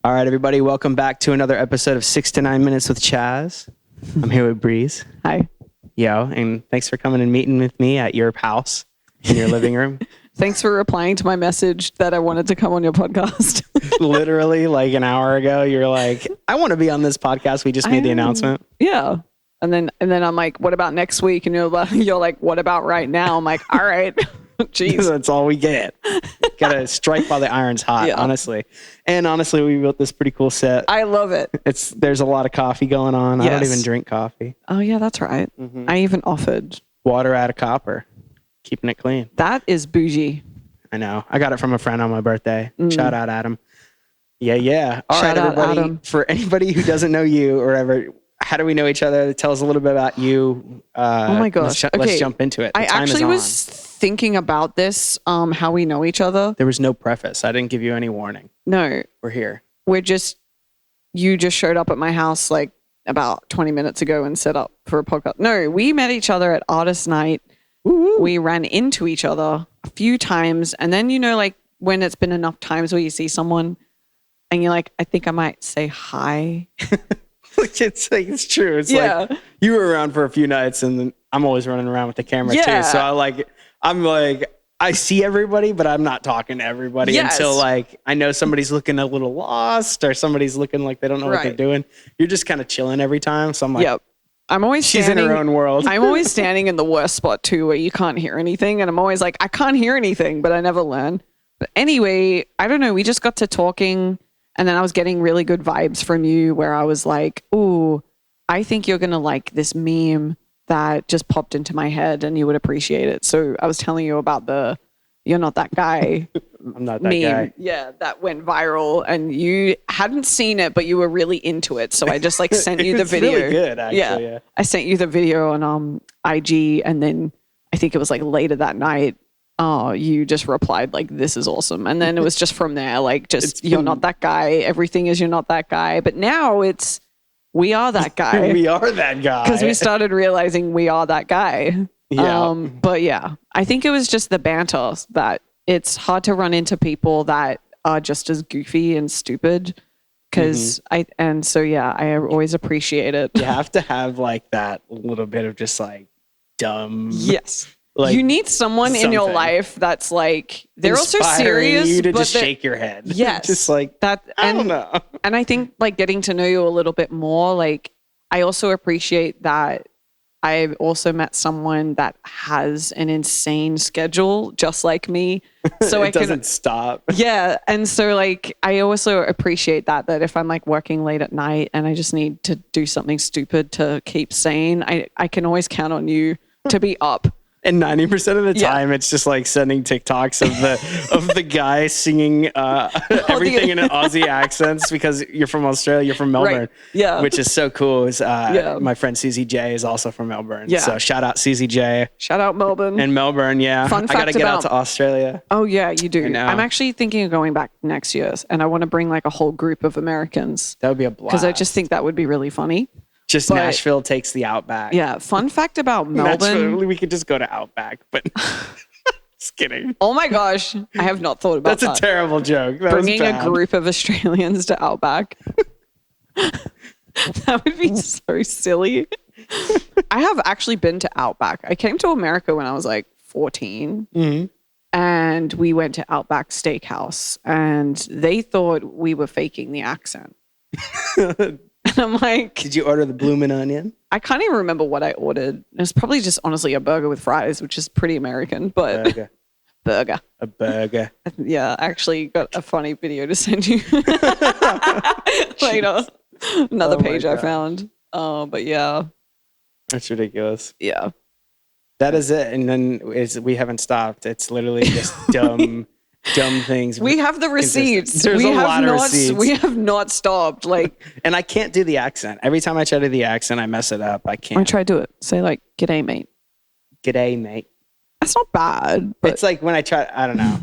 All right, everybody, welcome back to another episode of 6 to 9 Minutes with Chaz. I'm here with Breeze. Hi. Yo, and thanks for coming and meeting with me at your house in your living room. Thanks for replying to my message that I wanted to come on your podcast. Literally like an hour ago, you're like, I want to be on this podcast. We just made the announcement. Yeah. And then I'm like, what about next week? And you're like, what about right now? I'm like, all right. Jeez. That's all we get. Gotta strike while the iron's hot, honestly. And honestly, we built this pretty cool set. I love it. There's a lot of coffee going on. Yes. I don't even drink coffee. Oh yeah, that's right. Mm-hmm. I even offered water out of copper, keeping it clean. That is bougie. I know. I got it from a friend on my birthday. Shout out Adam. Yeah. All right, everybody. Adam. For anybody who doesn't know you or ever, how do we know each other? Tell us a little bit about you. Oh my gosh. Let's jump into it. I actually was thinking about this, how we know each other. There was no preface. I didn't give you any warning. No. We're here. You just showed up at my house like about 20 minutes ago and set up for a podcast. No, we met each other at artist night. Woo-hoo. We ran into each other a few times. And then, like when it's been enough times where you see someone and you're like, I think I might say hi. It's true. It's like you were around for a few nights and then I'm always running around with the camera too. So I'm like, I see everybody, but I'm not talking to everybody until like I know somebody's looking a little lost or somebody's looking like they don't know what they're doing. You're just kind of chilling every time. So I'm like, I'm always she's in her own world. I'm always standing in the worst spot too, where you can't hear anything. And I'm always like, I can't hear anything, but I never learn. But anyway, I don't know. We just got to talking and then I was getting really good vibes from you where I was like, ooh, I think you're going to like this meme that just popped into my head and you would appreciate it. So I was telling you about the "You're Not That Guy" I'm not that meme. guy. Yeah, that went viral and you hadn't seen it, but you were really into it. So I just like sent you the video. It's really good, actually. Yeah. I sent you the video on IG and then I think it was like later that night. You just replied like, this is awesome. And then it was just from there, like just "You're not that guy." Everything is "You're not that guy." But now it's we are that guy. We are that guy. Because we started realizing we are that guy. Yeah. But yeah, I think it was just the banter that it's hard to run into people that are just as goofy and stupid. Because I always appreciate it. You have to have like that little bit of just like dumb. Yes. Like you need someone in your life that's like, they're also serious. You to but just shake your head. Yes. Just like that. I don't know. And I think like getting to know you a little bit more, like I also appreciate that I've also met someone that has an insane schedule just like me. So it doesn't stop. Yeah. And so like, I also appreciate that if I'm like working late at night and I just need to do something stupid to keep sane, I can always count on you to be up. And 90% of the time, it's just like sending TikToks of the guy singing everything in an Aussie accents because you're from Australia, you're from Melbourne, which is so cool. My friend CZJ is also from Melbourne, so shout out CZJ, shout out Melbourne and Melbourne. Yeah, fun fact I gotta get out to Australia. Oh yeah, you do. I'm actually thinking of going back next year, and I want to bring like a whole group of Americans. That would be a blast because I just think that would be really funny. Nashville takes the Outback. Yeah. Fun fact about Melbourne. We could just go to Outback, but just kidding. Oh my gosh. I have not thought about that. That's a terrible joke. Bringing a group of Australians to Outback. That would be so silly. I have actually been to Outback. I came to America when I was like 14. Mm-hmm. And we went to Outback Steakhouse and they thought we were faking the accent. And I'm like, did you order the bloomin' onion? I can't even remember what I ordered. It was probably just honestly a burger with fries, which is pretty American, but burger. A burger. Yeah, I actually got a funny video to send you later. Another page I found. But yeah. That's ridiculous. Yeah. That is it. And then we haven't stopped. It's literally just dumb things. We have the receipts. There's a lot of receipts. We have not stopped. And I can't do the accent. Every time I try to do the accent, I mess it up. I can't. I try to do it. Say like, "G'day, mate." G'day, mate. That's not bad. But it's like when I try, I don't know.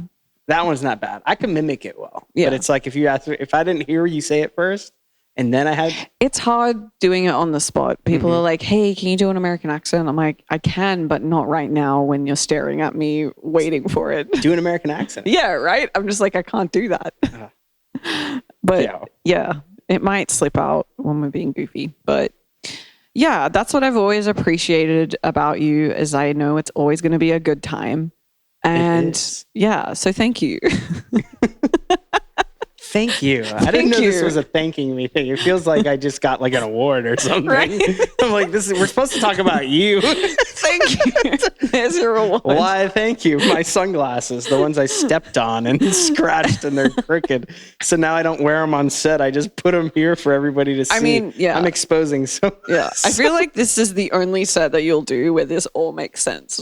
That one's not bad. I can mimic it well. Yeah. But it's like if I didn't hear you say it first, and then I had... It's hard doing it on the spot. People are like, "Hey, can you do an American accent?" I'm like, I can, but not right now when you're staring at me waiting for it. Do an American accent. Yeah, right? I'm just like, I can't do that. But Yeah, it might slip out when we're being goofy, but yeah, that's what I've always appreciated about you is I know it's always going to be a good time. And yeah, so thank you. Thank you. I didn't know this was a thanking me thing. It feels like I just got like an award or something. Right? I'm like, we're supposed to talk about you. Thank you. There's your award. Why, thank you. My sunglasses, the ones I stepped on and scratched and they're crooked. So now I don't wear them on set. I just put them here for everybody to see. I mean, yeah. I'm exposing Yeah. I feel like this is the only set that you'll do where this all makes sense.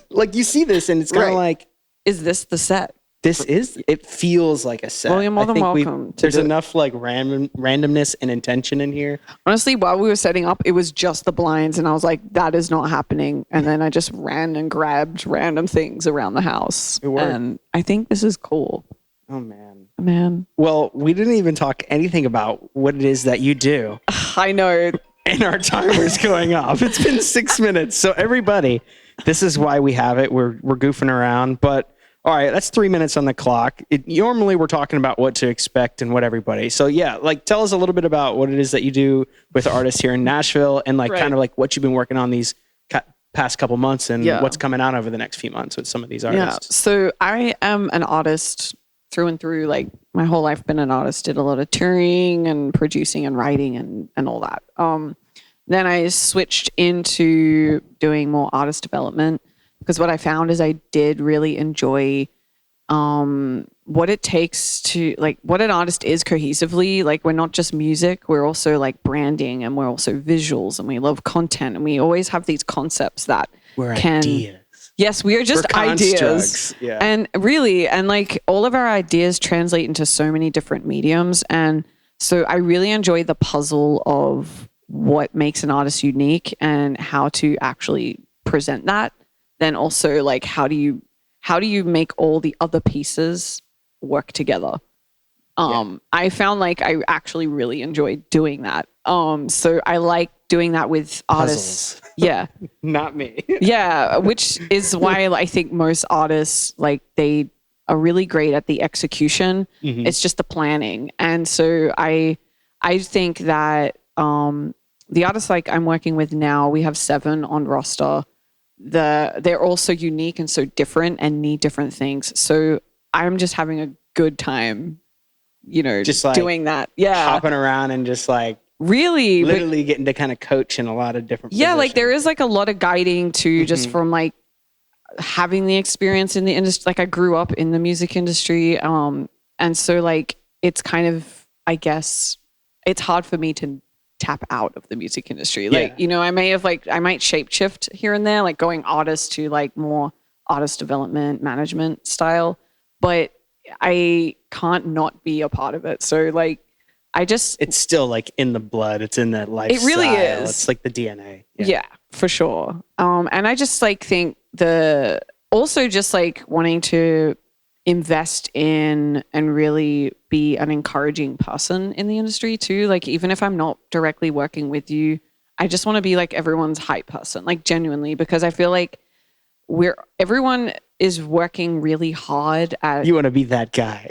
Like you see this and it's kind of like. Is this the set? It feels like a set. Well, you're more than welcome. There's enough like randomness and intention in here. Honestly, while we were setting up, it was just the blinds and I was like, that is not happening. And then I just ran and grabbed random things around the house. It worked. And I think this is cool. Oh, man. Well, we didn't even talk anything about what it is that you do. I know. And our timer's going off. It's been 6 minutes. So everybody, this is why we have it. We're goofing around, but all right, that's 3 minutes on the clock. Normally we're talking about what to expect and what everybody. So yeah, like tell us a little bit about what it is that you do with artists here in Nashville and like kind of like what you've been working on these past couple months and what's coming out over the next few months with some of these artists. Yeah, so I am an artist through and through. Like my whole life been an artist, did a lot of touring and producing and writing and all that. Then I switched into doing more artist development. Because what I found is I did really enjoy what it takes to, like, what an artist is cohesively. Like, we're not just music, we're also, like, branding, and we're also visuals, and we love content, and we always have these concepts that we're ideas. Yes, we are just ideas. Yeah. And really, and, like, all of our ideas translate into so many different mediums, and so I really enjoy the puzzle of what makes an artist unique and how to actually present that. Then also like how do you make all the other pieces work together? I found like I actually really enjoyed doing that. So I like doing that with artists. Puzzles. Yeah. Not me. Yeah, which is why I think most artists like they are really great at the execution. Mm-hmm. It's just the planning. And so I think that the artists like I'm working with now, we have 7 on roster. They're all so unique and so different and need different things. So I'm just having a good time, just like doing that. Yeah. Hopping around and just like really literally getting to kind of coach in a lot of different positions. Like there is like a lot of guiding too, just from like having the experience in the industry. Like I grew up in the music industry. And so like it's kind of, I guess it's hard for me to tap out of the music industry. Like, I might shapeshift here and there, like going artist to like more artist development, management style, but I can't not be a part of it. So like, it's still like in the blood. It's in that lifestyle. It really is. It's like the DNA. Yeah, for sure. And I just like think also just like wanting to invest in and really be an encouraging person in the industry too. Like even if I'm not directly working with you, I just want to be like everyone's hype person, like genuinely, because I feel like everyone is working really hard at. You want to be that guy.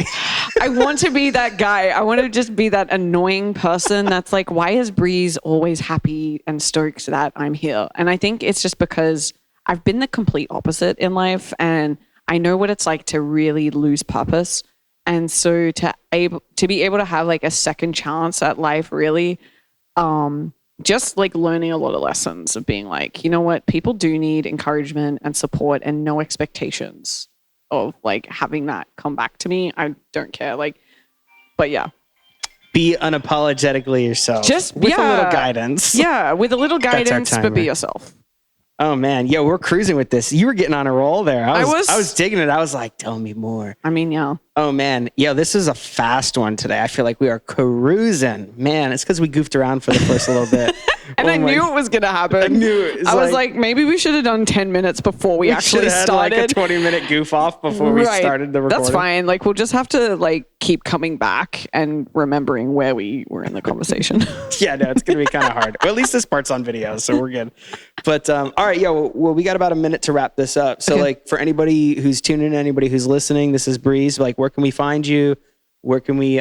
I want to be that guy. I want to just be that annoying person that's like, why is Breeze always happy and stoked that I'm here? And I think it's just because I've been the complete opposite in life and I know what it's like to really lose purpose. And so to be able to have like a second chance at life, really, just like learning a lot of lessons of being like, you know what, people do need encouragement and support and no expectations of like having that come back to me. I don't care. But yeah. Be unapologetically yourself. Just with a little guidance. Yeah, with a little guidance, but be yourself. Oh man, yeah, we're cruising with this. You were getting on a roll there. I was digging it. I was like, tell me more. I mean, yeah. Oh man, yeah, this is a fast one today. I feel like we are cruising. Man, it's because we goofed around for the first little bit. And I knew it was going to happen. I knew it. I was like, maybe we should have done 10 minutes before we actually started. Like a 20-minute goof off before we started the recording. That's fine. Like, we'll just have to like keep coming back and remembering where we were in the conversation. Yeah, no, it's going to be kind of hard. Well, at least this part's on video, so we're good. But all right, well, we got about a minute to wrap this up. So like for anybody who's tuning in, anybody who's listening, this is Breeze. Like, where can we find you? Where can we,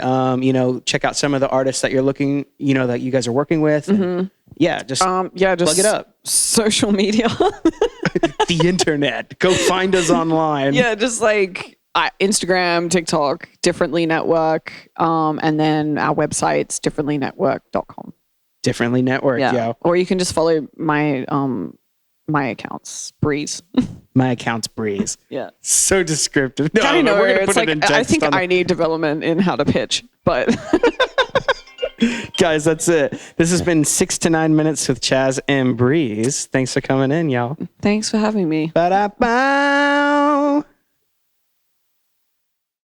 check out some of the artists that you're looking, that you guys are working with? And just plug it up. Social media. The internet. Go find us online. Yeah, just like Instagram, TikTok, Differently Network, and then our website's differentlynetwork.com. Differently Network, yeah. Or you can just follow my accounts, Breeze. My account's Breeze. Yeah. So descriptive. No, I know. We're gonna it's put like, it in I think text I need development in how to pitch, but... Guys, that's it. This has been 6 to 9 minutes with Chaz and Breeze. Thanks for coming in, y'all. Thanks for having me. Ba-da-ba.